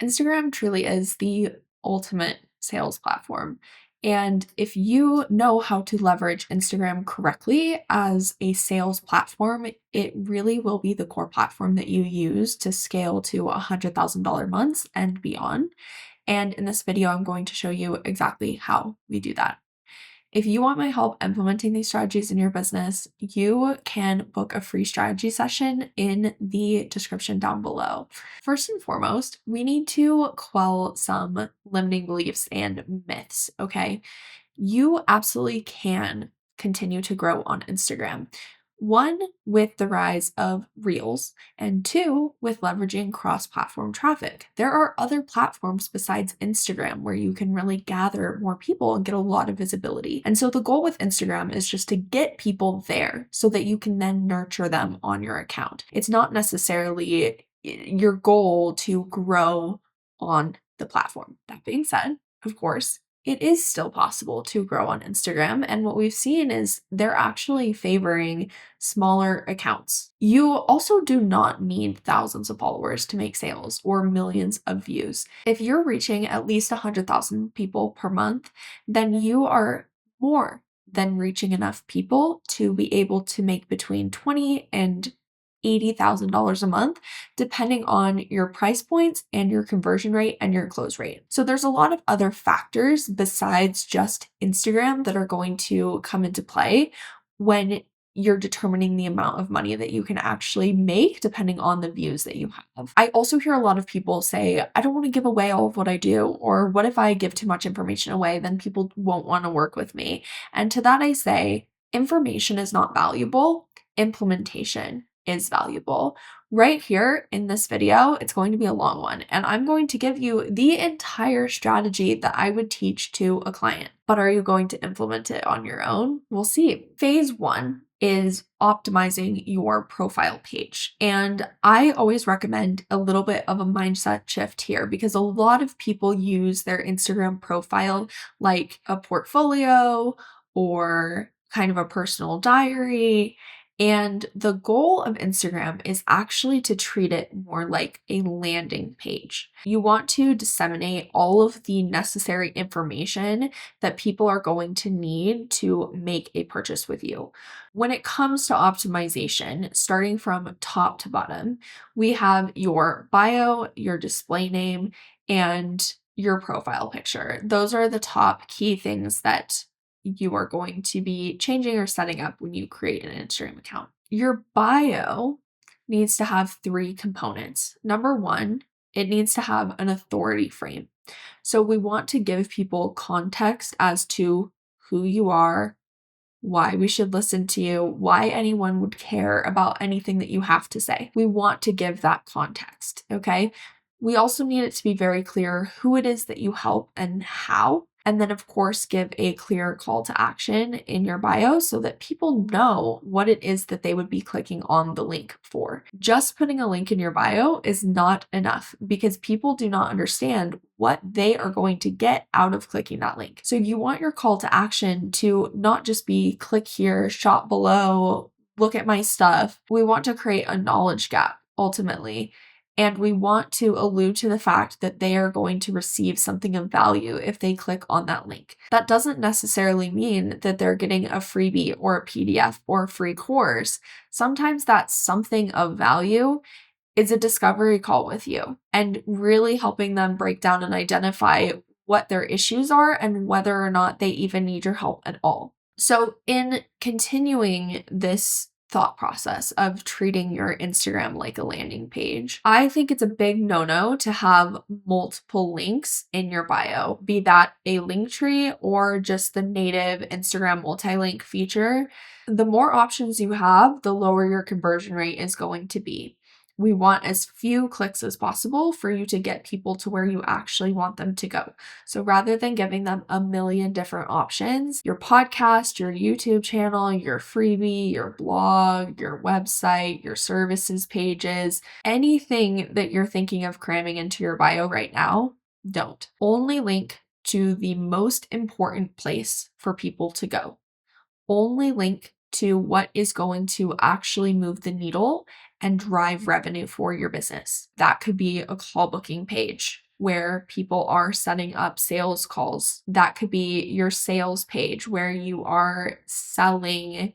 Instagram truly is the ultimate sales platform. And if you know how to leverage Instagram correctly as a sales platform, it really will be the core platform that you use to scale to $100,000 months and beyond. And in this video, I'm going to show you exactly how we do that. If you want my help implementing these strategies in your business, you can book a free strategy session in the description down below. First and foremost, we need to quell some limiting beliefs and myths, okay? You absolutely can continue to grow on Instagram. One, with the rise of Reels, and two, with leveraging cross platform traffic. There are other platforms besides Instagram where you can really gather more people and get a lot of visibility. And so the goal with Instagram is just to get people there so that you can then nurture them on your account. It's not necessarily your goal to grow on the platform. That being said, of course, it is still possible to grow on Instagram. And what we've seen is they're actually favoring smaller accounts. You also do not need thousands of followers to make sales or millions of views. If you're reaching at least 100,000 people per month, then you are more than reaching enough people to be able to make between $20,000 and $80,000 a month, depending on your price points and your conversion rate and your close rate. So there's a lot of other factors besides just Instagram that are going to come into play when you're determining the amount of money that you can actually make depending on the views that you have. I also hear a lot of people say, I don't want to give away all of what I do, or what if I give too much information away, then people won't want to work with me. And to that I say, information is not valuable, implementation is valuable. Right here in this video, it's going to be a long one, and I'm going to give you the entire strategy that I would teach to a client. But are you going to implement it on your own? We'll see. Phase one is optimizing your profile page. And I always recommend a little bit of a mindset shift here because a lot of people use their Instagram profile like a portfolio or kind of a personal diary. And the goal of Instagram is actually to treat it more like a landing page. You want to disseminate all of the necessary information that people are going to need to make a purchase with you. When it comes to optimization, starting from top to bottom, we have your bio, your display name, and your profile picture. Those are the top key things that you are going to be changing or setting up when you create an Instagram account. Your bio needs to have three components. Number one, it needs to have an authority frame. So we want to give people context as to who you are, why we should listen to you, why anyone would care about anything that you have to say. We want to give that context, okay? We also need it to be very clear who it is that you help and how. And then, of course, give a clear call to action in your bio so that people know what it is that they would be clicking on the link for. Just putting a link in your bio is not enough because people do not understand what they are going to get out of clicking that link. So you want your call to action to not just be click here, shop below, look at my stuff. We want to create a knowledge gap ultimately. And we want to allude to the fact that they are going to receive something of value if they click on that link. That doesn't necessarily mean that they're getting a freebie or a PDF or a free course. Sometimes that something of value is a discovery call with you and really helping them break down and identify what their issues are and whether or not they even need your help at all. So in continuing this thought process of treating your Instagram like a landing page, I think it's a big no-no to have multiple links in your bio, be that a link tree or just the native Instagram multi-link feature. The more options you have, the lower your conversion rate is going to be. We want as few clicks as possible for you to get people to where you actually want them to go. So rather than giving them a million different options, your podcast, your YouTube channel, your freebie, your blog, your website, your services pages, anything that you're thinking of cramming into your bio right now, don't. Only link to the most important place for people to go. Only link to what is going to actually move the needle and drive revenue for your business. That could be a call booking page. where people are setting up sales calls. That could be your sales page where you are selling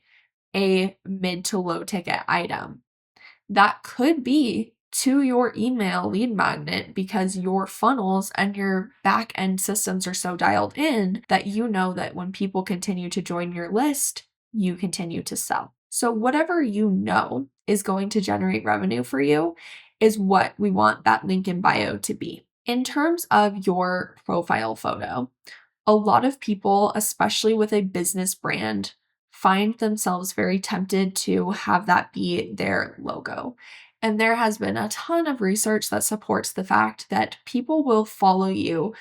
a mid to low ticket item. That could be to your email lead magnet because your funnels and your back end systems are so dialed in that you know that when people continue to join your list, you continue to sell. So, whatever you know is going to generate revenue for you is what we want that link in bio to be. In terms of your profile photo, a lot of people, especially with a business brand, find themselves very tempted to have that be their logo. And there has been a ton of research that supports the fact that people will follow you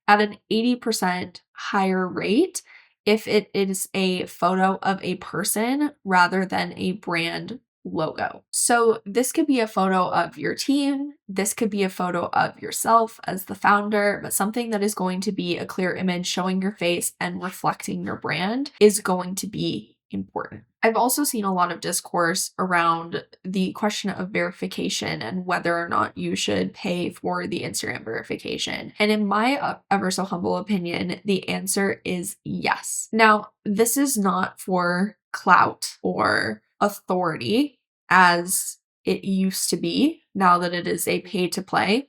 at an 80% higher rate if it is a photo of a person rather than a brand logo. So this could be a photo of your team, this could be a photo of yourself as the founder, but something that is going to be a clear image showing your face and reflecting your brand is going to be important. I've also seen a lot of discourse around the question of verification and whether or not you should pay for the Instagram verification. And in my ever so humble opinion, the answer is yes. Now, this is not for clout or authority as it used to be now that it is a pay to play.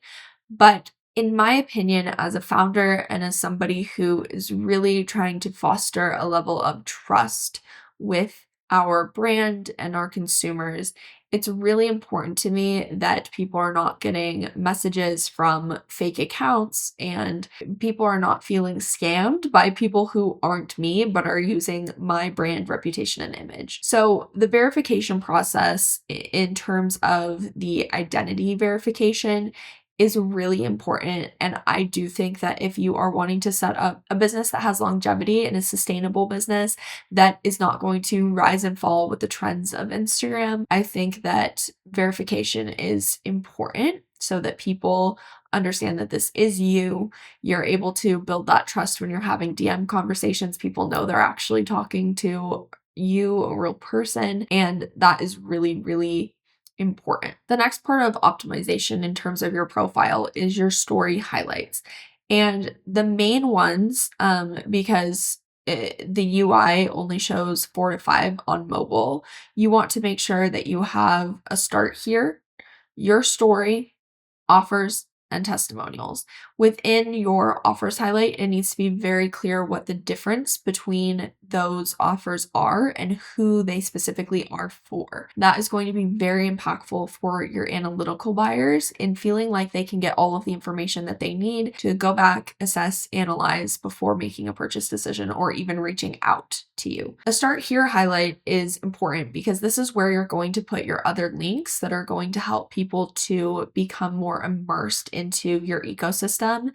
But in my opinion, as a founder and as somebody who is really trying to foster a level of trust with our brand and our consumers, it's really important to me that people are not getting messages from fake accounts and people are not feeling scammed by people who aren't me but are using my brand reputation and image. So the verification process in terms of the identity verification is really important. And I do think that if you are wanting to set up a business that has longevity and a sustainable business that is not going to rise and fall with the trends of Instagram, I think that verification is important so that people understand that this is you. You're able to build that trust when you're having DM conversations. People know they're actually talking to you, a real person. And that is really, really important. The next part of optimization in terms of your profile is your story highlights. And the main ones, because the UI only shows 4 to 5 on mobile, you want to make sure that you have a start here, your story, offers, and testimonials. Within your offers highlight, it needs to be very clear what the difference between those offers are and who they specifically are for. That is going to be very impactful for your analytical buyers in feeling like they can get all of the information that they need to go back, assess, analyze before making a purchase decision or even reaching out to you. A start here highlight is important because this is where you're going to put your other links that are going to help people to become more immersed into your ecosystem.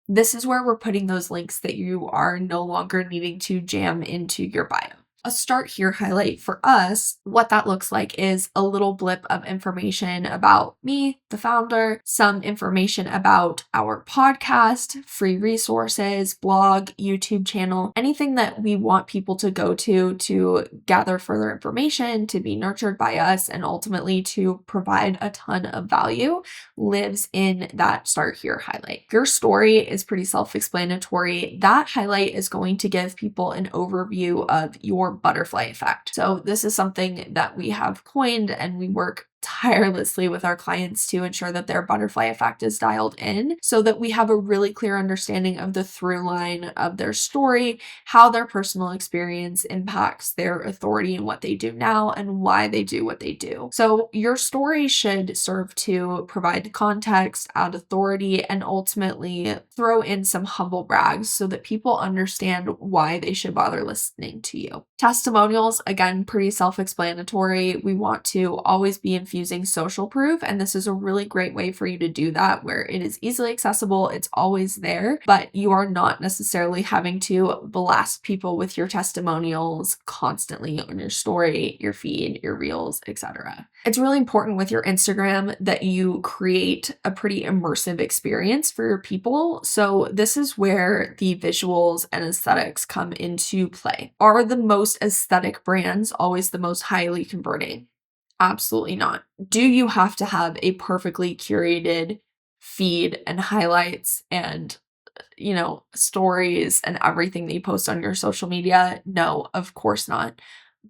This is where we're putting those links that you are no longer needing to jam into your bio. A start here highlight for us, what that looks like is a little blip of information about me, the founder, some information about our podcast, free resources, blog, YouTube channel, anything that we want people to go to gather further information, to be nurtured by us, and ultimately to provide a ton of value lives in that start here highlight. Your story is pretty self-explanatory. That highlight is going to give people an overview of your butterfly effect. So this is something that we have coined and we work tirelessly with our clients to ensure that their butterfly effect is dialed in so that we have a really clear understanding of the through line of their story, how their personal experience impacts their authority and what they do now and why they do what they do. So your story should serve to provide context, add authority, and ultimately throw in some humble brags so that people understand why they should bother listening to you. Testimonials, again, pretty self-explanatory. We want to always be infusing social proof, and this is a really great way for you to do that where it is easily accessible, it's always there, but you are not necessarily having to blast people with your testimonials constantly on your story, your feed, your reels, etc. It's really important with your Instagram that you create a pretty immersive experience for your people. So this is where the visuals and aesthetics come into play. Are the most aesthetic brands always the most highly converting? Absolutely not. Do you have to have a perfectly curated feed and highlights and stories and everything that you post on your social media? No, of course not.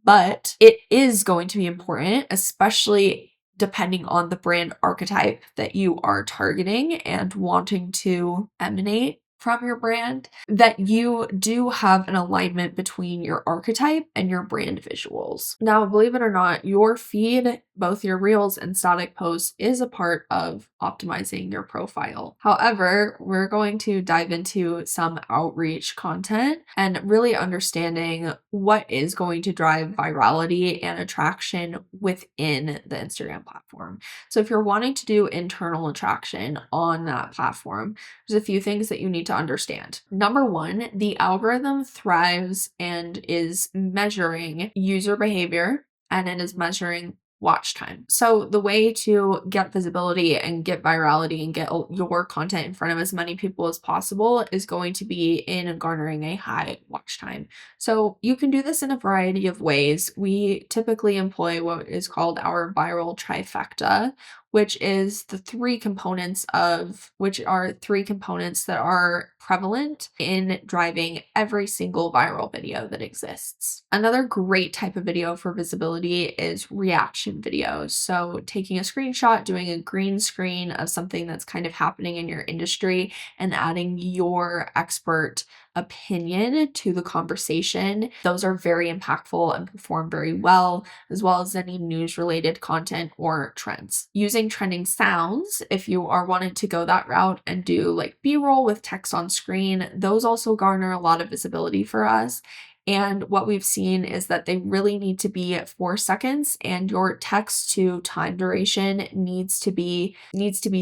But it is going to be important, especially depending on the brand archetype that you are targeting and wanting to emanate from your brand, that you do have an alignment between your archetype and your brand visuals. Now, believe it or not, your feed, both your reels and static posts, is a part of optimizing your profile. However, we're going to dive into some outreach content and really understanding what is going to drive virality and attraction within the Instagram platform. So if you're wanting to do internal attraction on that platform, there's a few things that you need to understand. Number one, the algorithm thrives and is measuring user behavior, and it is measuring watch time. So the way to get visibility and get virality and get your content in front of as many people as possible is going to be in garnering a high watch time. So you can do this in a variety of ways. We typically employ what is called our viral trifecta, which is the three components that are prevalent in driving every single viral video that exists. Another great type of video for visibility is reaction videos. So taking a screenshot, doing a green screen of something that's kind of happening in your industry and adding your expert opinion to the conversation. Those are very impactful and perform very well, as well as any news related content or trends. Using trending sounds, if you are wanting to go that route and do like B-roll with text on screen, those also garner a lot of visibility for us. And what we've seen is that they really need to be at 4 seconds, and your text to time duration needs to be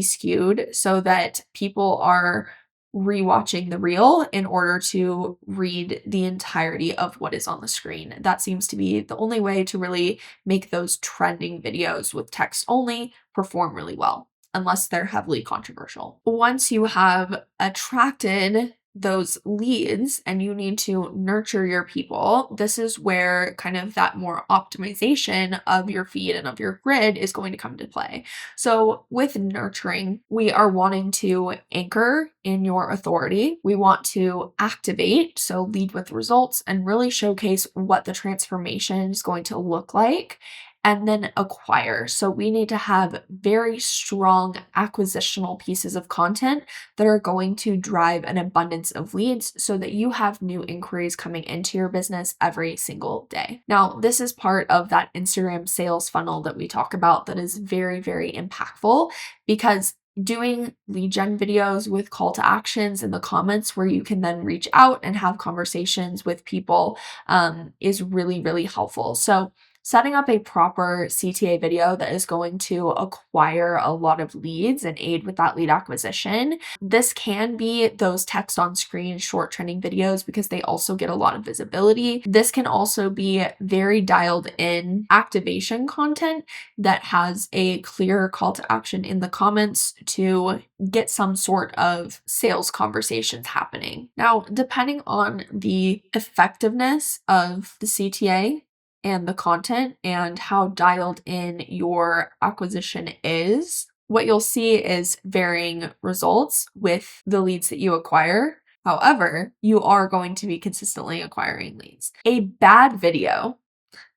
skewed so that people are rewatching the reel in order to read the entirety of what is on the screen. That seems to be the only way to really make those trending videos with text only perform really well, unless they're heavily controversial. Once you have attracted those leads and you need to nurture your people, this is where kind of that more optimization of your feed and of your grid is going to come into play. So with nurturing, we are wanting to anchor in your authority. We want to activate, so lead with results, and really showcase what the transformation is going to look like. And then acquire. So we need to have very strong acquisitional pieces of content that are going to drive an abundance of leads so that you have new inquiries coming into your business every single day. Now, this is part of that Instagram sales funnel that we talk about that is very, very impactful, because doing lead gen videos with call to actions in the comments where you can then reach out and have conversations with people is really, really helpful. So setting up a proper CTA video that is going to acquire a lot of leads and aid with that lead acquisition. This can be those text on screen short trending videos because they also get a lot of visibility. This can also be very dialed in activation content that has a clear call to action in the comments to get some sort of sales conversations happening. Now, depending on the effectiveness of the CTA and the content and how dialed in your acquisition is, what you'll see is varying results with the leads that you acquire. However, you are going to be consistently acquiring leads. A bad video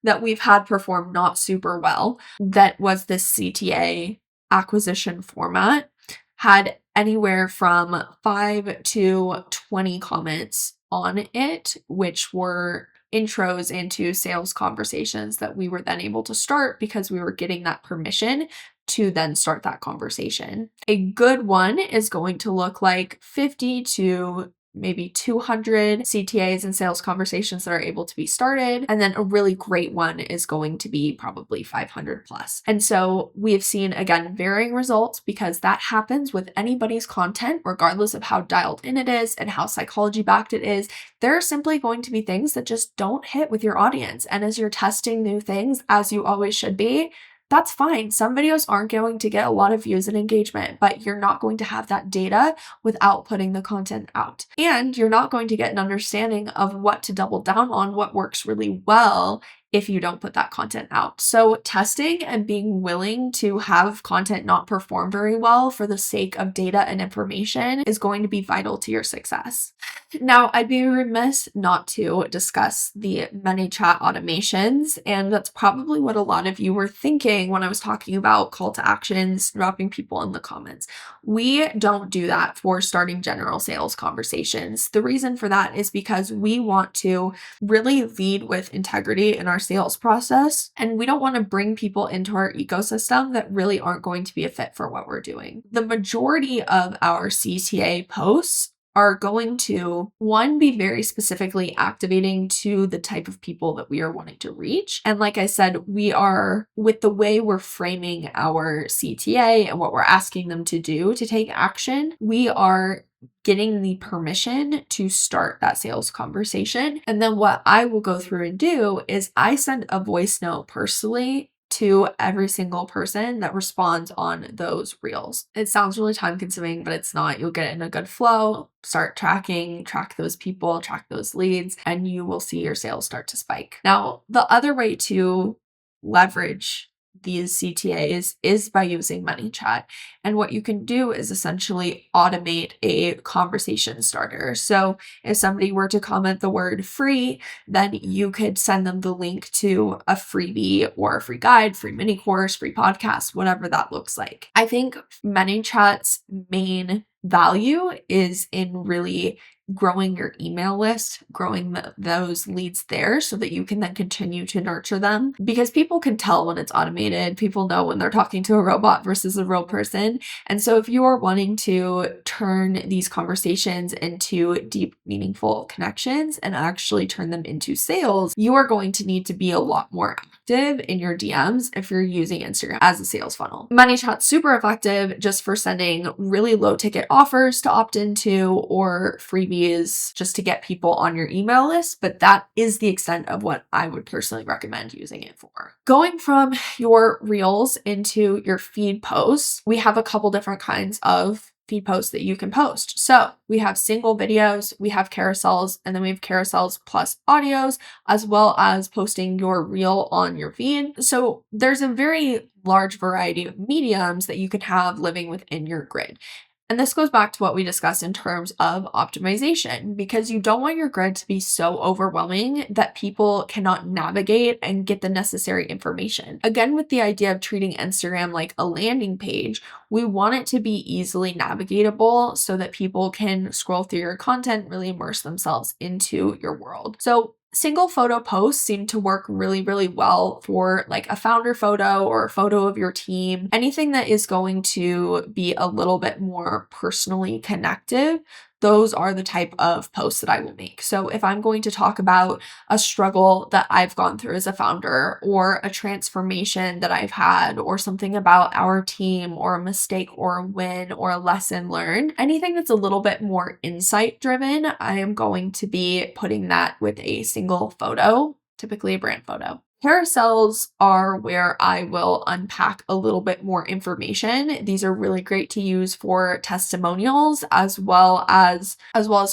that we've had perform not super well, that was this CTA acquisition format, had anywhere from 5 to 20 comments on it, which were intros into sales conversations that we were then able to start because we were getting that permission to then start that conversation. A good one is going to look like 50 to maybe 200 CTAs and sales conversations that are able to be started. And then a really great one is going to be probably 500 plus. And so we have seen, again, varying results because that happens with anybody's content, regardless of how dialed in it is and how psychology backed it is. There are simply going to be things that just don't hit with your audience. And as you're testing new things, as you always should be, that's fine. Some videos aren't going to get a lot of views and engagement, but you're not going to have that data without putting the content out. And you're not going to get an understanding of what to double down on, what works really well if you don't put that content out. So testing and being willing to have content not perform very well for the sake of data and information is going to be vital to your success. Now, I'd be remiss not to discuss the ManyChat automations, and that's probably what a lot of you were thinking when I was talking about call to actions, dropping people in the comments. We don't do that for starting general sales conversations. The reason for that is because we want to really lead with integrity in our sales process, and we don't want to bring people into our ecosystem that really aren't going to be a fit for what we're doing. The majority of our CTA posts are going to, one, be very specifically activating to the type of people that we are wanting to reach. And like I said, we are, with the way we're framing our CTA and what we're asking them to do to take action, we are getting the permission to start that sales conversation. And then what I will go through and do is I send a voice note personally to every single person that responds on those reels. It sounds really time consuming, but it's not. You'll get in a good flow, start tracking, track those people, track those leads, and you will see your sales start to spike. Now, the other way to leverage these CTAs is by using ManyChat. And what you can do is essentially automate a conversation starter. So if somebody were to comment the word free, then you could send them the link to a freebie or a free guide, free mini course, free podcast, whatever that looks like. I think ManyChat's main value is in really growing your email list, growing those leads there so that you can then continue to nurture them, because people can tell when it's automated. People know when they're talking to a robot versus a real person. And so if you are wanting to turn these conversations into deep, meaningful connections and actually turn them into sales, you are going to need to be a lot more active in your DMs if you're using Instagram as a sales funnel. ManyChat's super effective just for sending really low ticket offers to opt into or freebies just to get people on your email list, but that is the extent of what I would personally recommend using it for. Going from your reels into your feed posts, we have a couple different kinds of feed posts that you can post. So we have single videos, we have carousels, and then we have carousels plus audios, as well as posting your reel on your feed. So there's a very large variety of mediums that you can have living within your grid. And this goes back to what we discussed in terms of optimization, because you don't want your grid to be so overwhelming that people cannot navigate and get the necessary information. Again, with the idea of treating Instagram like a landing page, we want it to be easily navigatable so that people can scroll through your content, really immerse themselves into your world. So single photo posts seem to work really, really well for like a founder photo or a photo of your team. Anything that is going to be a little bit more personally connective, those are the type of posts that I will make. So if I'm going to talk about a struggle that I've gone through as a founder, or a transformation that I've had, or something about our team, or a mistake or a win or a lesson learned, anything that's a little bit more insight driven, I am going to be putting that with a single photo, typically a brand photo. Carousels are where I will unpack a little bit more information. These are really great to use for testimonials as well as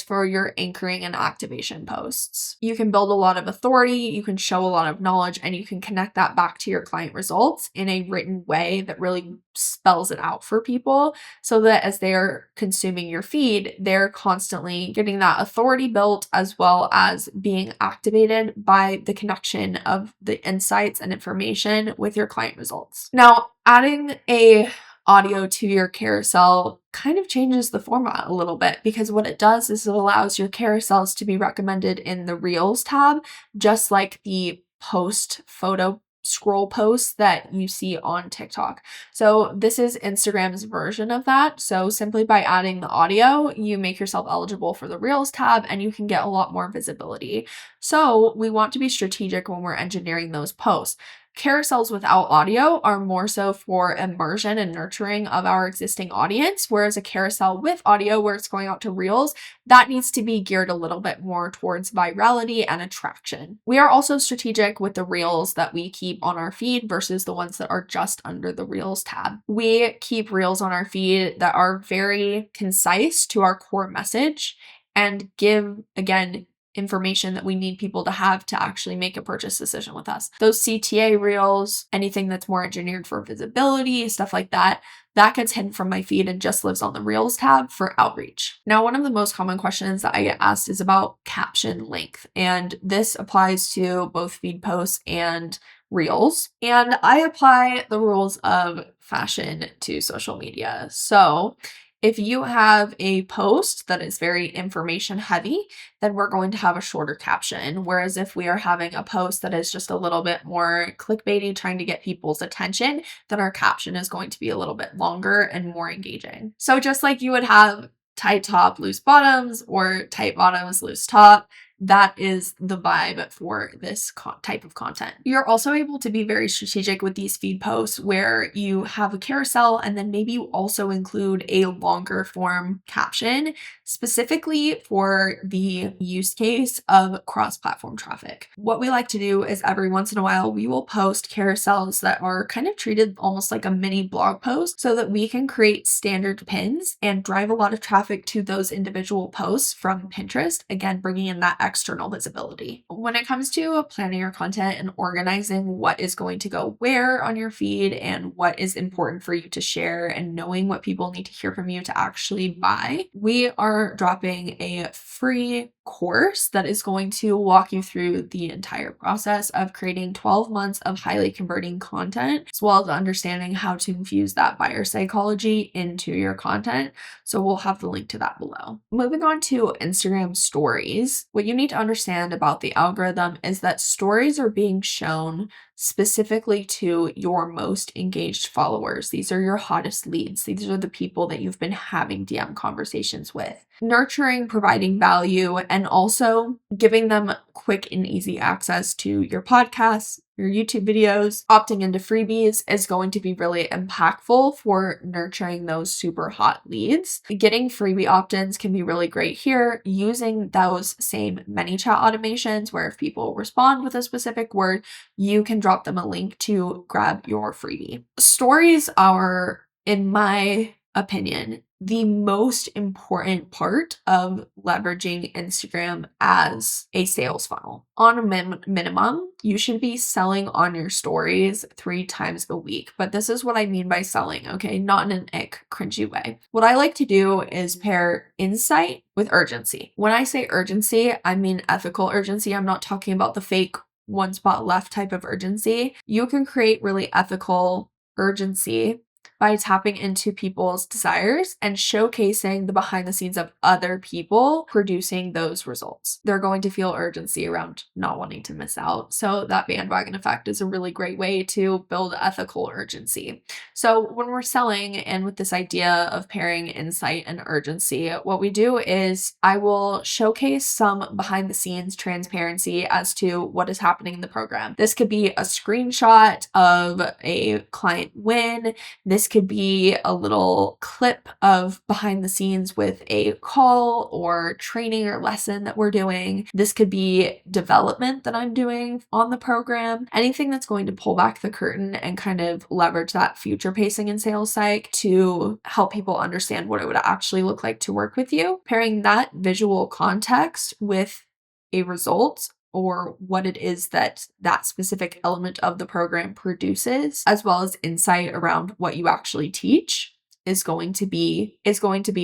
for your anchoring and activation posts. You can build a lot of authority, you can show a lot of knowledge, and you can connect that back to your client results in a written way that really spells it out for people, so that as they're consuming your feed, they're constantly getting that authority built as well as being activated by the connection of the insights and information with your client results. Now, adding a audio to your carousel kind of changes the format a little bit, because what it does is it allows your carousels to be recommended in the Reels tab, just like the post photo scroll posts that you see on TikTok. So this is Instagram's version of that. So simply by adding the audio, you make yourself eligible for the Reels tab and you can get a lot more visibility. So we want to be strategic when we're engineering those posts. Carousels without audio are more so for immersion and nurturing of our existing audience, whereas a carousel with audio, where it's going out to Reels, that needs to be geared a little bit more towards virality and attraction. We are also strategic with the Reels that we keep on our feed versus the ones that are just under the Reels tab. We keep Reels on our feed that are very concise to our core message and give, again, information that we need people to have to actually make a purchase decision with us. Those CTA reels, anything that's more engineered for visibility, stuff like that, that gets hidden from my feed and just lives on the Reels tab for outreach. Now, one of the most common questions that I get asked is about caption length, and this applies to both feed posts and Reels. And I apply the rules of fashion to social media. So if you have a post that is very information heavy, then we're going to have a shorter caption. Whereas if we are having a post that is just a little bit more clickbaity, trying to get people's attention, then our caption is going to be a little bit longer and more engaging. So just like you would have tight top, loose bottoms, or tight bottoms, loose top, that is the vibe for this type of content. You're also able to be very strategic with these feed posts where you have a carousel and then maybe you also include a longer form caption specifically for the use case of cross-platform traffic. What we like to do is every once in a while, we will post carousels that are kind of treated almost like a mini blog post so that we can create standard pins and drive a lot of traffic to those individual posts from Pinterest, again, bringing in that external visibility. When it comes to planning your content and organizing what is going to go where on your feed and what is important for you to share and knowing what people need to hear from you to actually buy, we are dropping a free course that is going to walk you through the entire process of creating 12 months of highly converting content, as well as understanding how to infuse that buyer psychology into your content. So we'll have the link to that below. Moving on to Instagram stories, what you need to understand about the algorithm is that stories are being shown specifically to your most engaged followers. These are your hottest leads. These are the people that you've been having DM conversations with. Nurturing, providing value, and also giving them quick and easy access to your podcasts, your YouTube videos, opting into freebies is going to be really impactful for nurturing those super hot leads. Getting freebie opt-ins can be really great here, using those same ManyChat automations where if people respond with a specific word, you can drop them a link to grab your freebie. Stories are, in my opinion, the most important part of leveraging Instagram as a sales funnel. On a minimum, you should be selling on your stories 3 times a week. But this is what I mean by selling, okay? Not in an ick, cringy way. What I like to do is pair insight with urgency. When I say urgency, I mean ethical urgency. I'm not talking about the fake one spot left type of urgency. You can create really ethical urgency by tapping into people's desires and showcasing the behind the scenes of other people producing those results. They're going to feel urgency around not wanting to miss out. So that bandwagon effect is a really great way to build ethical urgency. So when we're selling and with this idea of pairing insight and urgency, what we do is I will showcase some behind the scenes transparency as to what is happening in the program. This could be a screenshot of a client win. This could be a little clip of behind the scenes with a call or training or lesson that we're doing. This could be development that I'm doing on the program. Anything that's going to pull back the curtain and kind of leverage that future pacing and sales psych to help people understand what it would actually look like to work with you. Pairing that visual context with a result or what it is that that specific element of the program produces, as well as insight around what you actually teach is going to be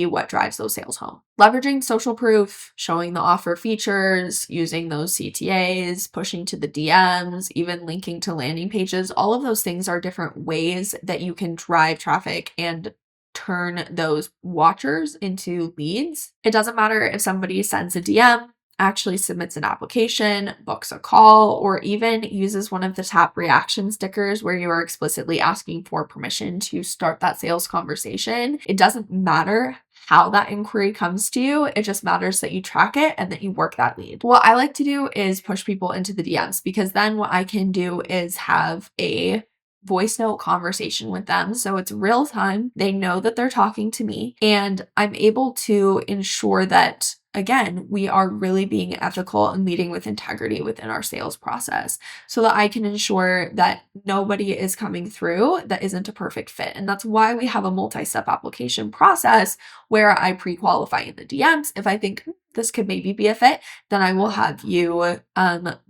what drives those sales home. Leveraging social proof, showing the offer features, using those CTAs, pushing to the DMs, even linking to landing pages, all of those things are different ways that you can drive traffic and turn those watchers into leads. It doesn't matter if somebody sends a DM, actually submits an application, books a call, or even uses one of the tap reaction stickers where you are explicitly asking for permission to start that sales conversation. It doesn't matter how that inquiry comes to you. It just matters that you track it and that you work that lead. What I like to do is push people into the DMs because then what I can do is have a voice note conversation with them. So it's real time. They know that they're talking to me and I'm able to ensure that again, we are really being ethical and leading with integrity within our sales process so that I can ensure that nobody is coming through that isn't a perfect fit. And that's why we have a multi-step application process where I pre-qualify in the DMs. If I think this could maybe be a fit, then I will have you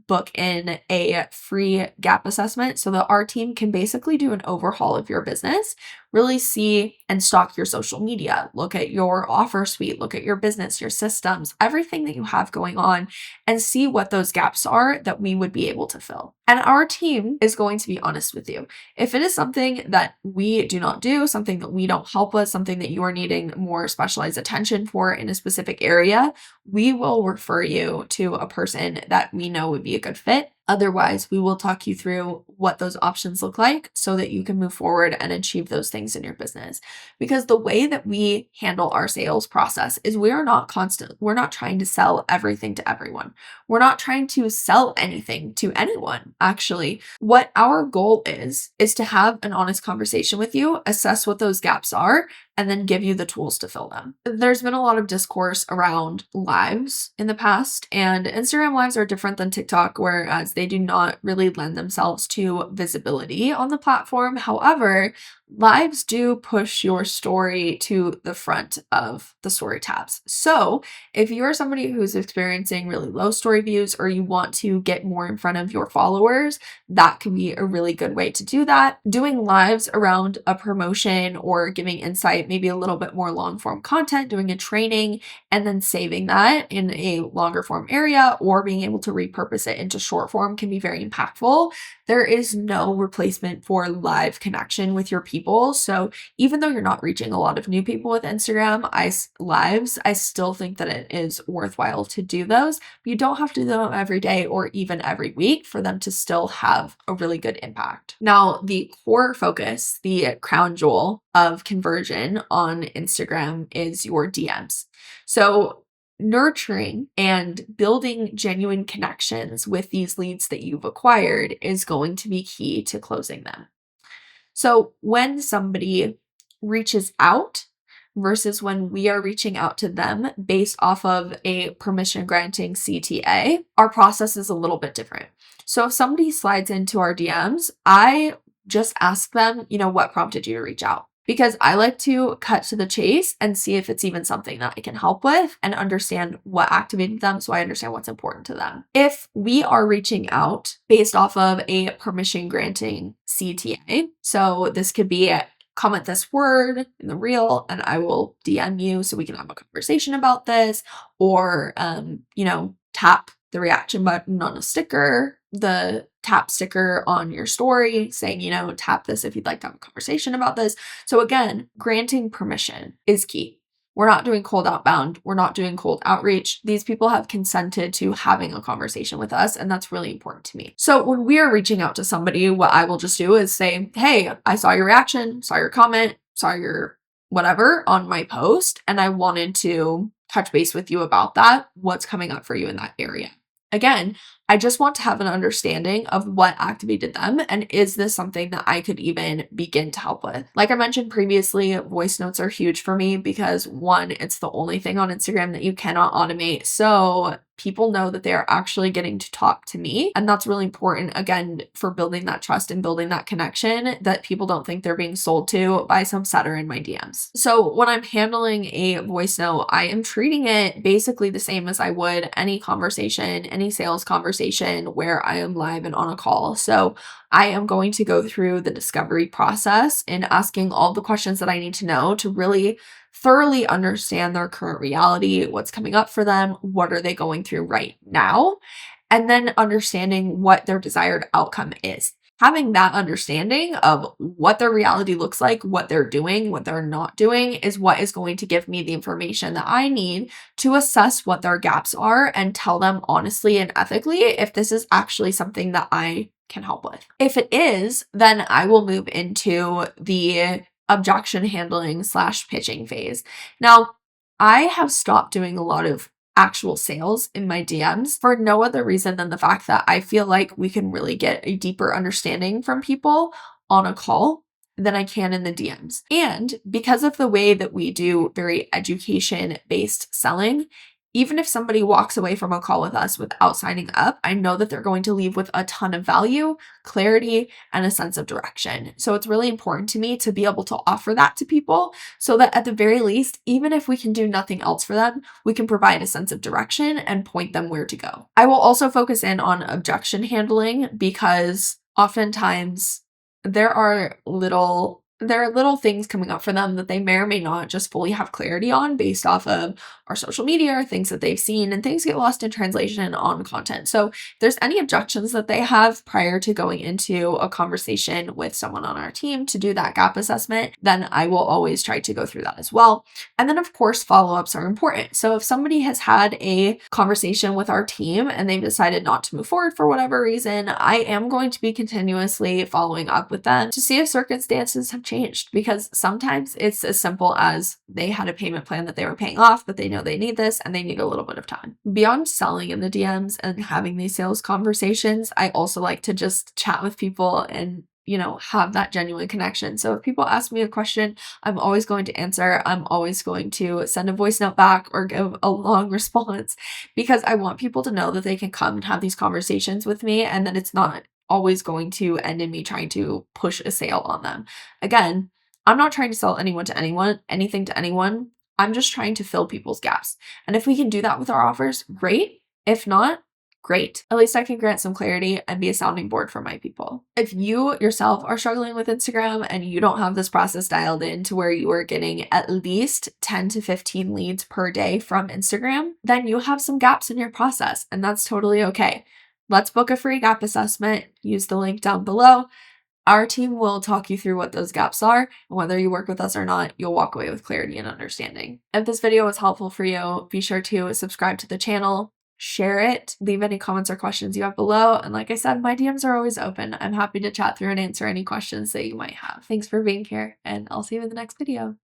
book in a free gap assessment so that our team can basically do an overhaul of your business, really see and stalk your social media, look at your offer suite, look at your business, your systems, everything that you have going on, and see what those gaps are that we would be able to fill. And our team is going to be honest with you. If it is something that we do not do, something that we don't help with, something that you are needing more specialized attention for in a specific area, we will refer you to a person that we know would be a good fit. Otherwise, we will talk you through what those options look like so that you can move forward and achieve those things in your business. Because the way that we handle our sales process is we're not trying to sell everything to everyone. We're not trying to sell anything to anyone, actually. What our goal is to have an honest conversation with you, assess what those gaps are, and then give you the tools to fill them. There's been a lot of discourse around lives in the past, and Instagram lives are different than TikTok, whereas they do not really lend themselves to visibility on the platform. However, lives do push your story to the front of the story tabs. So if you're somebody who's experiencing really low story views or you want to get more in front of your followers, that can be a really good way to do that. Doing lives around a promotion or giving insight, maybe a little bit more long form content, doing a training, and then saving that in a longer form area or being able to repurpose it into short form can be very impactful. There is no replacement for live connection with your people. So even though you're not reaching a lot of new people with Instagram lives, I still think that it is worthwhile to do those. You don't have to do them every day or even every week for them to still have a really good impact. Now, the core focus, the crown jewel of conversion on Instagram is your DMs. So nurturing and building genuine connections with these leads that you've acquired is going to be key to closing them. So when somebody reaches out versus when we are reaching out to them based off of a permission granting CTA, our process is a little bit different. So if somebody slides into our DMs, I just ask them, what prompted you to reach out? Because I like to cut to the chase and see if it's even something that I can help with and understand what activated them so I understand what's important to them. If we are reaching out based off of a permission granting CTA, so this could be comment this word in the reel and I will DM you so we can have a conversation about this, or tap the reaction button on a sticker, the tap sticker on your story saying, tap this if you'd like to have a conversation about this. So again, granting permission is key. We're not doing cold outbound. We're not doing cold outreach. These people have consented to having a conversation with us, and that's really important to me. So when we are reaching out to somebody, what I will just do is say, hey, I saw your reaction, saw your comment, saw your whatever on my post, and I wanted to touch base with you about that. What's coming up for you in that area? Again, I just want to have an understanding of what activated them and is this something that I could even begin to help with. Like I mentioned previously, voice notes are huge for me because one, it's the only thing on Instagram that you cannot automate. So people know that they are actually getting to talk to me. And that's really important, again, for building that trust and building that connection that people don't think they're being sold to by some setter in my DMs. So when I'm handling a voice note, I am treating it basically the same as I would any conversation, any sales conversation where I am live and on a call. So I am going to go through the discovery process and asking all the questions that I need to know to really thoroughly understand their current reality, what's coming up for them, what are they going through right now, and then understanding what their desired outcome is. Having that understanding of what their reality looks like, what they're doing, what they're not doing is what is going to give me the information that I need to assess what their gaps are and tell them honestly and ethically if this is actually something that I can help with. If it is, then I will move into the objection handling / pitching phase. Now, I have stopped doing a lot of actual sales in my DMs for no other reason than the fact that I feel like we can really get a deeper understanding from people on a call than I can in the DMs. And because of the way that we do very education-based selling, even if somebody walks away from a call with us without signing up, I know that they're going to leave with a ton of value, clarity, and a sense of direction. So it's really important to me to be able to offer that to people so that at the very least, even if we can do nothing else for them, we can provide a sense of direction and point them where to go. I will also focus in on objection handling because oftentimes there are little things coming up for them that they may or may not just fully have clarity on based off of our social media or things that they've seen, and things get lost in translation on content. So if there's any objections that they have prior to going into a conversation with someone on our team to do that gap assessment, then I will always try to go through that as well. And then of course, follow-ups are important. So if somebody has had a conversation with our team and they've decided not to move forward for whatever reason, I am going to be continuously following up with them to see if circumstances have changed, because sometimes it's as simple as they had a payment plan that they were paying off, but they know they need this and they need a little bit of time. Beyond selling in the DMs and having these sales conversations, I also like to just chat with people and have that genuine connection. So if people ask me a question, I'm always going to answer. I'm always going to send a voice note back or give a long response, because I want people to know that they can come and have these conversations with me and that it's not always going to end in me trying to push a sale on them. Again, I'm not trying to sell anything to anyone. I'm just trying to fill people's gaps. And if we can do that with our offers, great. If not, great. At least I can grant some clarity and be a sounding board for my people. If you yourself are struggling with Instagram and you don't have this process dialed in to where you are getting at least 10 to 15 leads per day from Instagram, then you have some gaps in your process, and that's totally okay. Let's book a free gap assessment. Use the link down below. Our team will talk you through what those gaps are, and whether you work with us or not, you'll walk away with clarity and understanding. If this video was helpful for you, be sure to subscribe to the channel, share it, leave any comments or questions you have below. And like I said, my DMs are always open. I'm happy to chat through and answer any questions that you might have. Thanks for being here, and I'll see you in the next video.